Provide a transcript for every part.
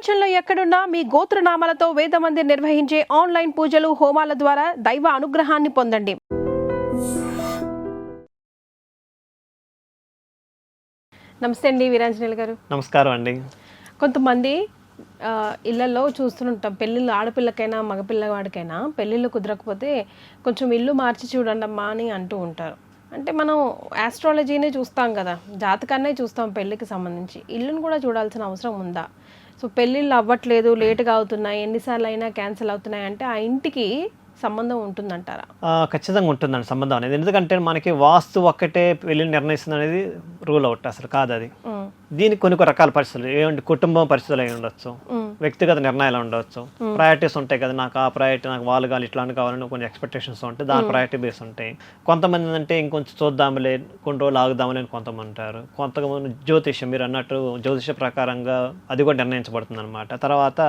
ప్రపంచంలో ఎక్కడున్నా మీ గోత్రనామాలతో వేదమందిర్ నిర్వహించే ఆన్లైన్ పూజలు హోమాల ద్వారా దైవ అనుగ్రహాన్ని పొందండి. నమస్తే అండి వీరాంజనేయులు గారు. నమస్కారం అండి. కొంతమంది ఇళ్లలో చూస్తుంటాం, పెళ్ళిళ్ళు ఆడపిల్లకైనా మగపిల్లవాడికైనా పెళ్ళిళ్ళు కుదరకపోతే కొంచెం ఇల్లు మార్చి చూడండి అమ్మా అని అంటూ ఉంటారు. అంటే మనం ఆస్ట్రాలజీనే చూస్తాం కదా, జాతకాన్నే చూస్తాం పెళ్ళికి సంబంధించి, ఇల్లును కూడా చూడాల్సిన అవసరం ఉందా? సో పెళ్ళిళ్ళు అవ్వట్లేదు, లేటుగా అవుతున్నాయి, ఎన్నిసార్లు అయినా క్యాన్సిల్ అవుతున్నాయి అంటే ఆ ఇంటికి సంబంధం ఉంటుందంటారా? ఖచ్చితంగా ఉంటుందండి సంబంధం అనేది. ఎందుకంటే మనకి వాస్తు ఒక్కటే పెళ్ళిని నిర్ణయిస్తుంది అనేది రూల్ అవుట్ అసలు కాదు అది. దీనికి కొన్ని రకాల పరిస్థితులు ఏమంటే కుటుంబం పరిస్థితులు అయి ఉండొచ్చు, వ్యక్తిగత నిర్ణయాలు ఉండొచ్చు, ప్రయారిటీస్ ఉంటాయి కదా, నాకు ఆ ప్రయారిటీ, నాకు వాళ్ళు కావాలి ఇట్లాంటి కావాలని కొన్ని ఎక్స్పెక్టేషన్స్ ఉంటాయి, దాని ప్రయారిటీ బేస్ ఉంటాయి. కొంతమంది అంటే ఇంకొంచెం చూద్దాంలే, కొన్ని రోజులు ఆగుదాంలే అని కొంతమంది అంటారు. కొంతమంది జ్యోతిష్యం, మీరు అన్నట్టు జ్యోతిష ప్రకారంగా అది కూడా నిర్ణయించబడుతుంది అనమాట. తర్వాత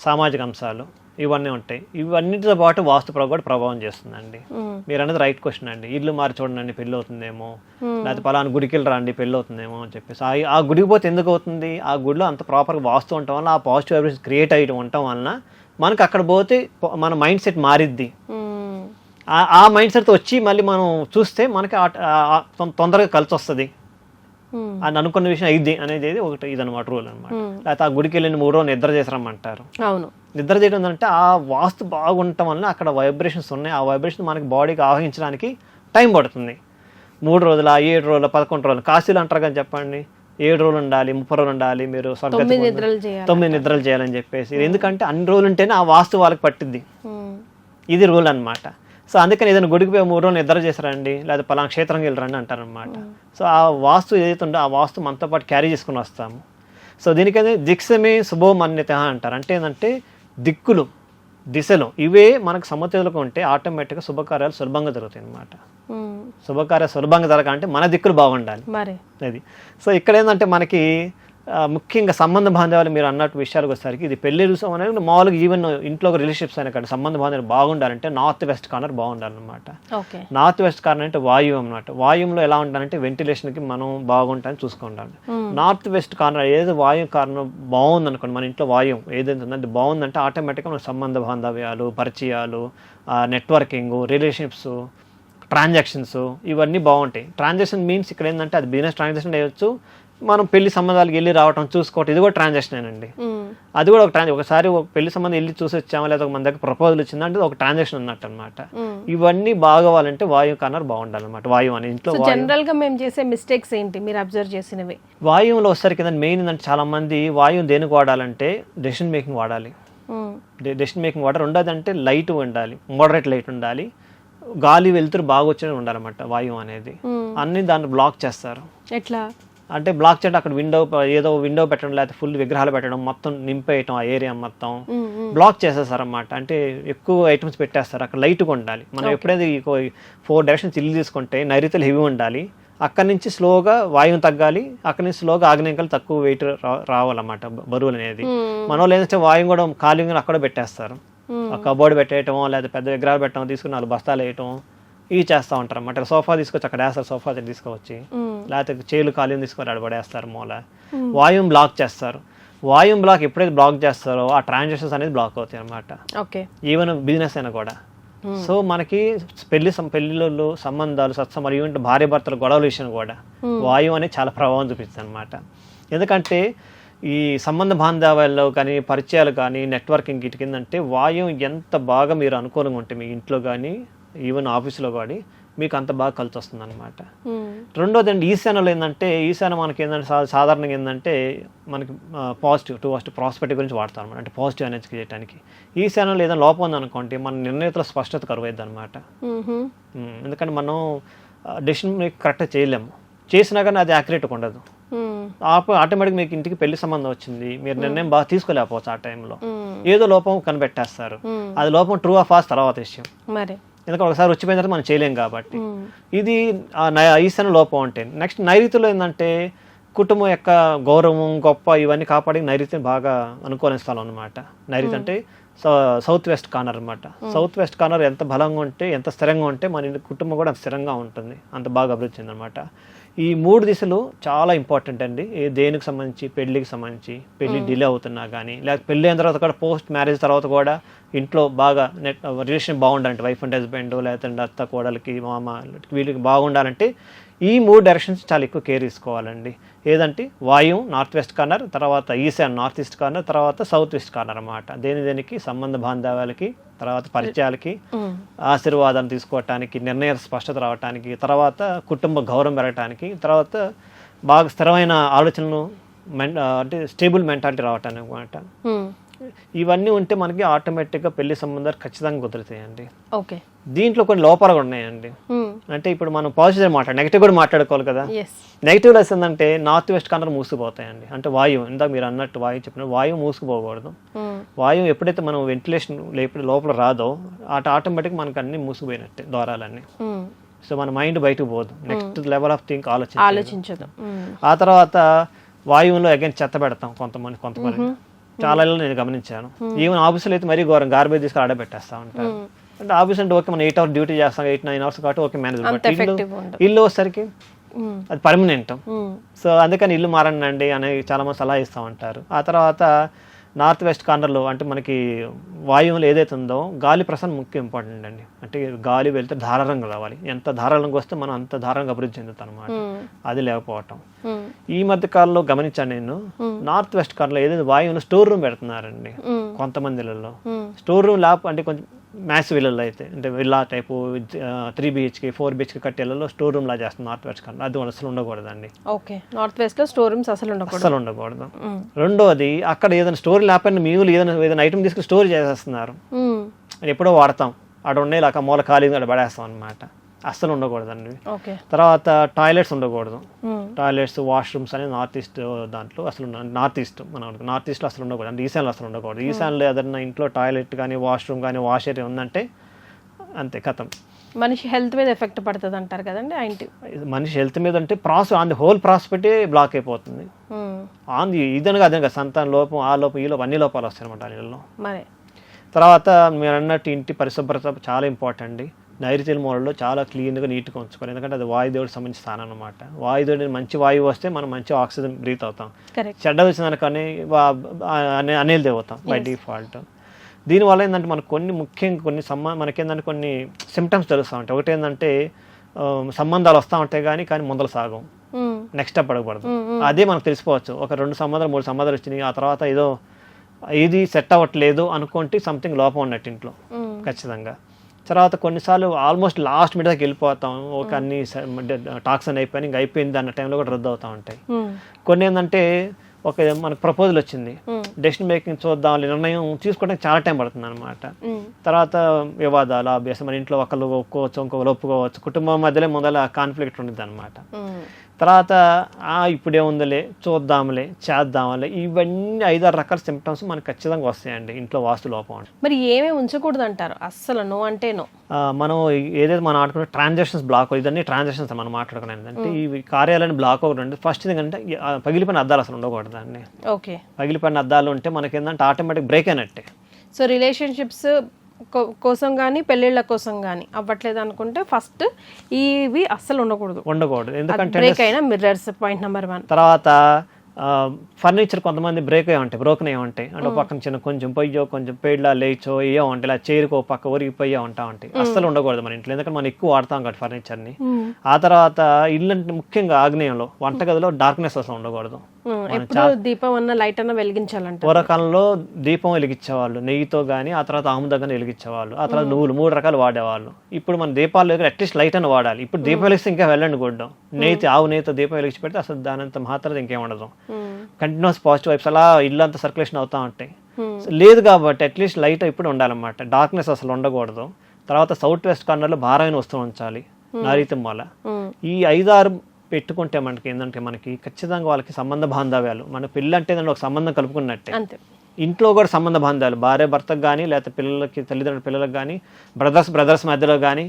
సామాజిక అంశాలు ఇవన్నీ ఉంటాయి. ఇవన్నిటితో పాటు వాస్తు కూడా ప్రభావం చేస్తుందండి. మీరు అనేది రైట్ క్వశ్చన్ అండి. ఇల్లు మారి చూడండి పెళ్ళి అవుతుందేమో, లేకపోతే పలానా గుడికి వెళ్ళి రండి పెళ్ళి అవుతుందేమో అని చెప్పేసి. ఆ గుడికి పోతే ఎందుకు అవుతుంది? ఆ గుడిలో అంత ప్రాపర్గా వాస్తు ఉండటం వల్ల, ఆ పాజిటివ్ వైబ్రేషన్ క్రియేట్ అయ్యడం ఉండటం వలన మనకు అక్కడ పోతే మన మైండ్ సెట్ మారిద్ది. ఆ మైండ్ సెట్తో వచ్చి మళ్ళీ మనం చూస్తే మనకి తొందరగా కలిసి వస్తుంది అని అనుకున్న విషయం అయింది అనేది ఒకటి ఇదనమాట రూల్ అనమాట. లేకపోతే ఆ గుడికి వెళ్ళిన 3 రోజులు నిద్ర చేసారమ్మంటారు. అవును, నిద్ర చేయడం అంటే ఆ వాస్తు బాగుండటం వల్ల అక్కడ వైబ్రేషన్స్ ఉన్నాయి. ఆ వైబ్రేషన్ మనకి బాడీకి ఆవహించడానికి టైం పడుతుంది. 3 రోజుల 7 రోజుల 11 రోజులు కాశీలు అంటారు కానీ చెప్పండి, 7 రోజులు ఉండాలి, 30 రోజులు ఉండాలి, మీరు 9 నిద్రలు చేయాలని చెప్పేసి. ఎందుకంటే అన్ని రోజులు ఉంటేనే ఆ వాస్తు వాళ్ళకి పట్టిద్ది. ఇది రూల్ అనమాట. సో అందుకని ఏదైనా గుడికి పోయి 3 రోజులు నిద్ర చేశారండి, లేదా పలానా క్షేత్రంకి వెళ్ళరండి అంటారనమాట. సో ఆ వాస్తు ఏదైతే ఉందో ఆ వాస్తు మనతో పాటు క్యారీ చేసుకుని వస్తాము. సో దీనికైతే దిక్సమే శుభోమన్యత అంటారు. అంటే ఏంటంటే దిక్కులు, దిశలు ఇవే మనకు సమతుల్యంగా ఉంటే ఆటోమేటిక్గా శుభకార్యాలు సులభంగా జరుగుతాయి అనమాట. శుభకార్యాలు సులభంగా జరగాలంటే మన దిక్కులు బాగుండాలి అది. సో ఇక్కడ ఏంటంటే మనకి ముఖ్యంగా సంబంధ బాంధవ్యాలు మీరు అన్నట్టు విషయాలకు వచ్చేసరికి, ఇది పెళ్లి రుసం అనేది మామూలుగా ఈవెన్ ఇంట్లో రిలేషన్షిప్స్ అయినా కానీ సంబంధ బాంధవ్యాలు బాగుండాలంటే నార్త్ వెస్ట్ కార్నర్ బాగుండాలన్నమాట. నార్త్ వెస్ట్ కార్నర్ అంటే వాయువు అనమాట. వాయువులో ఎలా ఉండాలంటే వెంటిలేషన్కి మనం బాగుంటాయని చూసుకుంటాం. నార్త్ వెస్ట్ కార్నర్ ఏదో వాయువు కార్నర్ బాగుంది అనుకోండి, మన ఇంట్లో వాయువు ఏదైతే ఉందంటే బాగుందంటే ఆటోమేటిక్గా మన సంబంధ బాంధవ్యాలు, పరిచయాలు, నెట్వర్కింగ్, రిలేషన్షిప్స్, ట్రాన్సాక్షన్స్ ఇవన్నీ బాగుంటాయి. ట్రాన్సాక్షన్ మీన్స్ ఇక్కడ ఏంటంటే అది బిజినెస్ ట్రాన్సాక్షన్ అయ్యొచ్చు, మనం పెళ్లి సంబంధాలకు వెళ్ళి రావటం చూసుకోవటం, ఇది కూడా ట్రాన్సాక్షన్ అండి. అది కూడా ఒకసారి ఒక పెళ్లి సంబంధం వెళ్ళి చూసి వచ్చామా, లేదా మన దగ్గర ప్రపోజల్ వచ్చిందంటే ఒక ట్రాన్సాక్షన్ అన్నట్టు అనమాట. ఇవన్నీ బాగోవాలంటే వాయువు కార్నర్ బాగుండాలన్నమాట. వాయువు అని ఇంట్లో జనరల్ గా మేము చేసే మిస్టేక్స్ ఏంటి మీరు అబ్జర్వ్ చేసినవి? వాయువులో వచ్చేసరికి కింద మెయిన్ ఏంటంటే చాలా మంది వాయువు దేనికి వాడాలంటే డెసిషన్ మేకింగ్ వాడాలి. డెసిషన్ మేకింగ్ వాడాలి. రెండోది అంటే లైట్ ఉండాలి, మోడరేట్ లైట్ ఉండాలి, గాలి వెలుతురు బాగా వచ్చేది ఉండాలన్నమాట. వాయువు అనేది అన్ని దాన్ని బ్లాక్ చేస్తారు. ఎట్లా అంటే బ్లాక్ చేయడం, అక్కడ ఏదో విండో పెట్టడం, లేకపోతే ఫుల్ విగ్రహాలు పెట్టడం, మొత్తం నింపేయటం, ఆ ఏరియా మొత్తం బ్లాక్ చేసేస్తారన్నమాట. అంటే ఎక్కువ ఐటమ్స్ పెట్టేస్తారు. అక్కడ లైట్గా ఉండాలి. మనం ఎప్పుడైతే 4 డైరెక్షన్స్ ఇల్లు తీసుకుంటే నైరుతులు హెవీ ఉండాలి, అక్కడి నుంచి స్లోగా వాయువు తగ్గాలి, అక్కడి నుంచి స్లోగా ఆగ్నేయంకలు తక్కువ వెయిట్ రావాలన్నమాట, బరువులు అనేది. మన వాళ్ళు ఏంటంటే వాయువు కూడా ఖాళీ అక్కడ పెట్టేస్తారు. కబోర్డ్ పెట్టేయటం, లేదా పెద్ద విగ్రహాలు పెట్టడం, తీసుకుని 4 బస్తాలు వేయటం, ఇవి చేస్తూ ఉంటారు అన్నమాట. సోఫా తీసుకొచ్చి అక్కడ వేస్తారు, సోఫా తీసుకొచ్చి, లేకపోతే చేలు ఖాళీని తీసుకొని అక్కడ పడేస్తారు మూల. వాయువు బ్లాక్ చేస్తారు. వాయువు బ్లాక్ ఎప్పుడైతే బ్లాక్ చేస్తారో ఆ ట్రాన్సాక్షన్స్ అనేది బ్లాక్ అవుతాయి అనమాట. ఈవెన్ బిజినెస్ అయినా కూడా. సో మనకి పెళ్లిళ్ళు, సంబంధాలు, సత్సంబంధాలు, ఈవెన్ భార్య భర్తల గొడవల విషయం కూడా వాయువు అనేది చాలా ప్రభావం చూపిస్తుంది అనమాట. ఎందుకంటే ఈ సంబంధ బాంధవ్యాల్లో కానీ, పరిచయాలు కానీ, నెట్వర్కింగ్ ఇటు కిందంటే వాయువు ఎంత బాగా మీరు అనుకూలంగా ఉంటే మీ ఇంట్లో కానీ, ఈవెన్ ఆఫీస్లో కానీ మీకు అంత బాగా కలిసి వస్తుంది అనమాట. రెండోది అండి ఈశాన్యలో ఏంటంటే, ఈశాన్య మనకి ఏంటంటే సాధారణంగా ఏంటంటే మనకి పాజిటివ్ ప్రాస్పెక్ట్ గురించి వాడతాం అనమాట. అంటే పాజిటివ్ ఎనర్జీ చేయడానికి. ఈశాన్యలో ఏదైనా లోపం ఉందనుకోండి, మన నిర్ణయతలో స్పష్టత కరువైద్ది అనమాట. ఎందుకంటే మనం డెసిషన్ కరెక్ట్గా చేయలేము, చేసినా కానీ అది యాక్యురేట్గా ఉండదు. ఆటోమేటిక్ మీకు ఇంటికి పెళ్లి సంబంధం వచ్చింది, మీరు నిర్ణయం బాగా తీసుకోలేకపోవచ్చు. ఆ టైంలో ఏదో లోపం కనిపెట్టేస్తారు. అది లోపం ట్రూ ఆఫ్ ఫాల్స్ తర్వాత విషయం. ఎందుకంటే ఒకసారి వచ్చిపోయిన తర్వాత మనం చేయలేం కాబట్టి. ఇది ఈశాన్య లోపం అంటే. నెక్స్ట్ నైరుతిలో ఏంటంటే కుటుంబం యొక్క గౌరవం, గొప్ప ఇవన్నీ కాపాడి నైరుతి బాగా అనుకూల స్థలం అనమాట. నైరుతి అంటే సౌత్ వెస్ట్ కార్నర్ అనమాట. సౌత్ వెస్ట్ కార్నర్ ఎంత బలంగా ఉంటే, ఎంత స్థిరంగా ఉంటే మన కుటుంబం కూడా అంత స్థిరంగా ఉంటుంది, అంత బాగా అభివృద్ధి చెందనమాట. ఈ 3 దిశలు చాలా ఇంపార్టెంట్ అండి. దేనికి సంబంధించి, పెళ్ళికి సంబంధించి, పెళ్ళి డిలే అవుతున్నా కానీ, లేకపోతే పెళ్ళి అయిన తర్వాత కూడా పోస్ట్ మ్యారేజ్ తర్వాత కూడా ఇంట్లో బాగా రిలేషన్ బాగుండాలంటే, వైఫ్ అండ్ హస్బెండ్ లేదంటే అత్త కోడలికి మామ వీళ్ళకి బాగుండాలంటే ఈ 3 డైరెక్షన్స్ చాలా ఎక్కువ కేర్ తీసుకోవాలండి. ఏదంటే వాయువు నార్త్ వెస్ట్ కార్నర్, తర్వాత ఈశాన్ నార్త్ ఈస్ట్ కార్నర్, తర్వాత సౌత్ వెస్ట్ కార్నర్ అన్నమాట. దేనికి సంబంధ బాంధవ్యాలకి, తర్వాత పరిచయాలకి, ఆశీర్వాదాలు తీసుకోవటానికి, నిర్ణయ స్పష్టత రావటానికి, తర్వాత కుటుంబ గౌరవం పెరగటానికి, తర్వాత బాగా స్థిరమైన ఆలోచనలు అంటే స్టేబుల్ మెంటాలిటీ రావటానికి అన్నమాట. ఇవన్నీ ఉంటే మనకి ఆటోమేటిక్గా పెళ్లి సంబంధాలు ఖచ్చితంగా కుదురుతాయండి. ఓకే. దీంట్లో కొన్ని లోపాలు కూడా ఉన్నాయండి. అంటే ఇప్పుడు మనం పాజిటివ్ నెగిటివ్ కూడా మాట్లాడుకోవాలి కదా. నెగిటివ్ లెస్ ఏంటంటే నార్త్ వెస్ట్ కార్నర్ మూసుకుపోతాయండి. అంటే వాయువు, ఇందాక మీరు అన్నట్టు చెప్పిన వాయువు మూసుకుపోకూడదు. వాయువు ఎప్పుడైతే మనం వెంటిలేషన్ లోపల రాదో ఆటోమేటిక్ మనకు అన్ని మూసుకుపోయినట్టే ద్వారాలన్నీ. సో మన మైండ్ బయటకు పోదు, నెక్స్ట్ లెవెల్ ఆఫ్ థింక్ ఆలోచించదు. ఆ తర్వాత వాయువులో అగైన్ చెత్త పెడతాం కొంతమంది చాలా నేను గమనించాను. ఈవెన్ ఆఫీసులో అయితే మరీ ఘోరం, గార్బేజ్ తీసుకుని ఆడబెట్టేస్తా ఉంటారు. అంటే ఆఫీస్ అంటే ఓకే మనం 8 hours డ్యూటీ చేస్తాం, 8-9 hours కాబట్టి ఓకే మేనేజ్. ఇల్లు వచ్చేసరికి అది పర్మనెంట్. సో అందుకని ఇల్లు మారండి అని చాలా మంది సలహా ఇస్తూ ఉంటారు. ఆ తర్వాత నార్త్ వెస్ట్ కార్నర్లో అంటే మనకి వాయువులు ఏదైతే ఉందో గాలి ప్రసరణ ముఖ్యం ఇంపార్టెంట్ అండి. అంటే గాలి వెళ్తే ధారాళంగా రావాలి, ఎంత ధారాళంగా వస్తే మనం అంత ధారాళంగా అభివృద్ధి చెందుతాం అనమాట. అది లేకపోవటం ఈ మధ్య కాలంలో గమనించాను నేను. నార్త్ వెస్ట్ కార్నర్లో ఏదైతే వాయువులు స్టోర్ రూమ్ పెడుతున్నారండి కొంతమంది ఇళ్ళల్లో. స్టోర్ రూమ్ ల్యాప్ అంటే కొంచెం మ్యాసివ్ ఇళ్ళల్లో అయితే, అంటే విల్లా టైపు 3 BHK 4 BHK కట్టేళ్ళలో స్టోర్ రూమ్ లా చేస్తుంది నార్త్ వెస్ట్ కార్నర్. అది అసలు ఉండకూడదండి. ఓకే, నార్త్ వెస్ట్ లో స్టోర్ రూమ్స్ అసలు ఉండకూడదు. రెండోది, అక్కడ ఏదైనా స్టోర్ లేకపోయినా మీరు ఏదైనా ఐటమ్ తీసుకుని స్టోర్ చేసేస్తున్నారు, ఎప్పుడో వాడతాం, అక్కడ ఉండే ఇలా మూల ఖాళీగా అక్కడ పడేస్తాం అనమాట. అస్సలు ఉండకూడదండి. తర్వాత టాయిలెట్స్ ఉండకూడదు. టాయిలెట్స్, వాష్రూమ్స్ అనేది నార్త్ ఈస్ట్ దాంట్లో అసలు నార్త్ ఈస్ట్లో అసలు ఉండకూడదు. అంటే ఈశాన్లో అసలు ఉండకూడదు. ఈశాన్లో ఏదైనా ఇంట్లో టాయిలెట్ కానీ వాష్రూమ్ కానీ వాష్ ఏరియా ఉందంటే అంతే కథం. మనిషి హెల్త్ మీద ఎఫెక్ట్ పడుతుంది అంటారు కదండి. మనిషి హెల్త్ మీద అంటే ఆన్ ది హోల్ ప్రాస్పెక్టే బ్లాక్ అయిపోతుంది. ఆన్ ది ఇదనగా అదనగా సంతాన లోపం, ఆ లోపం, ఈ లోపం, అన్ని లోపాలు వస్తాయి అనమాట నీళ్ళలో. తర్వాత మీరు అన్నట్టు ఇంటి పరిశుభ్రత చాలా ఇంపార్టెంట్ అండి. నైరుతి మూలలో చాలా క్లీన్గా నీట్గా ఉంచుకోవాలి. ఎందుకంటే అది వాయుదేవుడికి సంబంధించిన స్థానం అనమాట. వాయుదేవుడి మంచి వాయువు వస్తే మనం మంచి ఆక్సిజన్ బ్రీత్ అవుతాం. చెడ్డ వచ్చిందనుకని అనేల్ది అవుతాం బై డిఫాల్ట్. దీనివల్ల ఏంటంటే మనకు ముఖ్యంగా మనకేంటంటే కొన్ని సిమ్టమ్స్ తెలుస్తూ ఉంటాయి. ఒకటి ఏంటంటే సంబంధాలు వస్తూ ఉంటాయి కానీ ముందలు సాగం, నెక్స్ట్ స్టెప్ అడగబడదు. అదే మనకు తెలిసిపోవచ్చు. ఒక 2 సంబంధాలు 3 సంబంధాలు వచ్చినాయి, ఆ తర్వాత ఇది సెట్ అవ్వట్లేదు అనుకుంటే సంథింగ్ లోపం ఉన్నట్టు ఇంట్లో ఖచ్చితంగా. తర్వాత కొన్నిసార్లు ఆల్మోస్ట్ లాస్ట్ మిడ్ దాకా వెళ్ళిపోతాం, ఒక అన్ని టాక్సిన్ అయిపోయి ఇంకా అయిపోయింది అన్న టైంలో కూడా రద్దు అవుతూ ఉంటాయి. కొన్ని ఏంటంటే మనకు ప్రపోజల్ వచ్చింది, డెసిషన్ మేకింగ్ చూద్దాం, నిర్ణయం తీసుకోవడానికి చాలా టైం పడుతుంది అనమాట. తర్వాత వివాదాలు, అభ్యాసం, మన ఇంట్లో ఒకళ్ళు ఒప్పుకోవచ్చు, ఇంకొకరు ఒప్పుకోవచ్చు, కుటుంబం మధ్యలో మొదల కాన్ఫ్లిక్ట్ ఉంటుంది అనమాట. తర్వాత ఇప్పుడే ఉందిలే, చూద్దాంలే, చేద్దాంలే, ఇవన్నీ 5-6 రకాల సిమ్టమ్స్ మనకు ఖచ్చితంగా వస్తాయండి ఇంట్లో వాస్తు లోపం. మరి ఏమేమి ఉంచకూడదు అంటారు? అస్సలు నో అంటే నో. మనం ఏదైతే మనం ఆడుకునే ట్రాన్సాక్షన్స్ బ్లాక్, ఇదన్నీ ట్రాన్సాక్షన్స్ మనం మాట్లాడుకునే ఏంటంటే ఈ కార్యాలయాన్ని బ్లాక్ ఒకటి. ఫస్ట్ ఏంటంటే పగిలిపోయిన అద్దాలు అసలు ఉండకూడదండి. ఓకే, పగిలిపోయిన అద్దాలు ఉంటే మనకి ఏంటంటే ఆటోమేటిక్ బ్రేక్ అయినట్టే. సో రిలేషన్షిప్స్ కోసం కానీ పెళ్ళిళ్ళ కోసం కానీ అవ్వట్లేదు అనుకుంటే ఫస్ట్ ఇవి అస్సలు ఉండకూడదు. ఎందుకంటే బ్రేక్ అయిన మిర్రర్స్ పాయింట్ నెంబర్ 1. తర్వాత ఫర్నిచర్ కొంతమంది బ్రేక్ అయ్యి ఉంటాయి, బ్రోకెన్ అయ్యి ఉంటాయి. అంటే పక్కన చిన్న కొంచెం పొయ్యో కొంచెం పేడ్లా లేచో ఏయో ఉంటాయి, ఇలా చైర్కో పక్క ఒరిగిపోయో ఉంటాయి. అస్సలు ఉండకూడదు మన ఇంట్లో, ఎందుకంటే మనం ఎక్కువ వాడతాం కాబట్టి ఫర్నిచర్ని. ఆ తర్వాత ఇల్లు ముఖ్యంగా ఆగ్నేయంలో వంటగదిలో డార్క్నెస్ అసలు ఉండకూడదు. దీపం అన్న లైట్ అన్న వెలిగించాలంటే పూర్వకాలంలో దీపం వెలిగించేవాళ్ళు నెయ్యితో కానీ, ఆ తర్వాత ఆముదం వెలిగించేవాళ్ళు, ఆ తర్వాత నువ్వులు 3 రకాలు వాడేవాళ్ళు. ఇప్పుడు మన దీపాలు అట్లీస్ట్ లైట్ అని వాడాలి. ఇప్పుడు దీపం వెలిగిస్తే ఇంకా వెళ్ళండి గుడ్డం, ఆవు నెయ్యితో దీపం వెలిగించి పెడితే అసలు దానంత మాత్రం ఇంకేం ఉండదు. కంటిన్యూస్ పాజిటివ్ వైబ్స్ అలా ఇల్లు అంతా సర్క్యులేషన్ అవుతా ఉంటాయి. లేదు కాబట్టి అట్లీస్ట్ లైట్ ఇప్పుడు ఉండాలన్నమాట, డార్క్నెస్ అసలు ఉండకూడదు. తర్వాత సౌత్ వెస్ట్ కార్నర్లో భారమైన వస్తువు ఉంచాలి నైరుతి మూల. ఈ 5-6 పెట్టుకుంటే మనకి ఏంటంటే మనకి ఖచ్చితంగా వాళ్ళకి సంబంధ బాంధవ్యాలు, మన పెళ్ళి అంటే ఒక సంబంధం కలుపుకున్నట్టే. ఇంట్లో కూడా సంబంధ బాంధాలు, భార్య భర్తకు కానీ, లేకపోతే పిల్లలకి తల్లిదండ్రుల పిల్లలకు కానీ, బ్రదర్స్ మధ్యలో కానీ,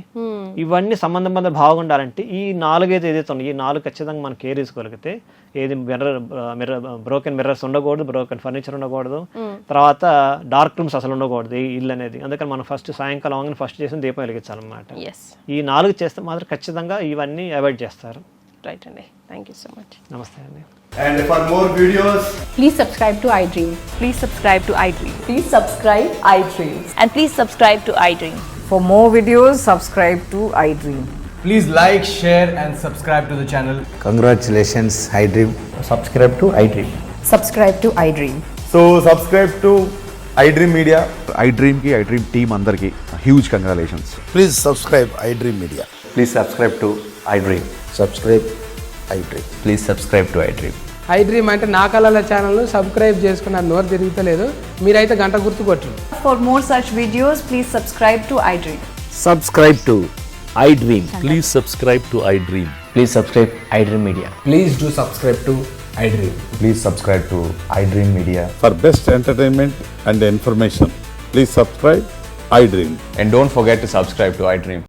ఇవన్నీ సంబంధం బాగుండాలంటే ఈ 4 ఏదైతే ఉన్నాయి, ఈ 4 ఖచ్చితంగా మనం కేర్ తీసుకోగలిగితే ఏది బ్రోకెన్ మిర్రర్స్ ఉండకూడదు, బ్రోకెన్ ఫర్నిచర్ ఉండకూడదు, తర్వాత డార్క్ రూమ్స్ అసలు ఉండకూడదు ఈ ఇల్లు అనేది. అందుకని మనం ఫస్ట్ సాయంకాలం అవగానే ఫస్ట్ చేసిన దీపం వెలిగించాలన్నమాట. ఈ 4 చేస్తే మాత్రం ఖచ్చితంగా ఇవన్నీ అవాయిడ్ చేస్తారు. రైట్ అండి, థ్యాంక్ యూ సో మచ్. నమస్తే అండి. And for more videos, Please subscribe to iDream. Please subscribe to iDream. Please subscribe iDream. And please subscribe to iDream. For more videos, subscribe to iDream. please like, share and subscribe to the channel. Congratulations, iDream. subscribe to iDream. Subscribe to iDream. So subscribe to iDream Media. iDream ki iDream team andarki huge congratulations. Please subscribe iDream Media. Please subscribe to iDream. Subscribe iDream. Please subscribe to iDream. iDream అంటే నా కళల ఛానల్ను subscribe చేసుకున్న నోరు తిరుగుతలేదు, మీరైతే గంట గుర్తు కొట్టండి. For more such videos, please subscribe to iDream. Subscribe to iDream. Please subscribe to iDream. Please subscribe iDream Media. Please do subscribe to iDream. Please subscribe to iDream Media. For best entertainment and information, please subscribe iDream. And don't forget to subscribe to iDream.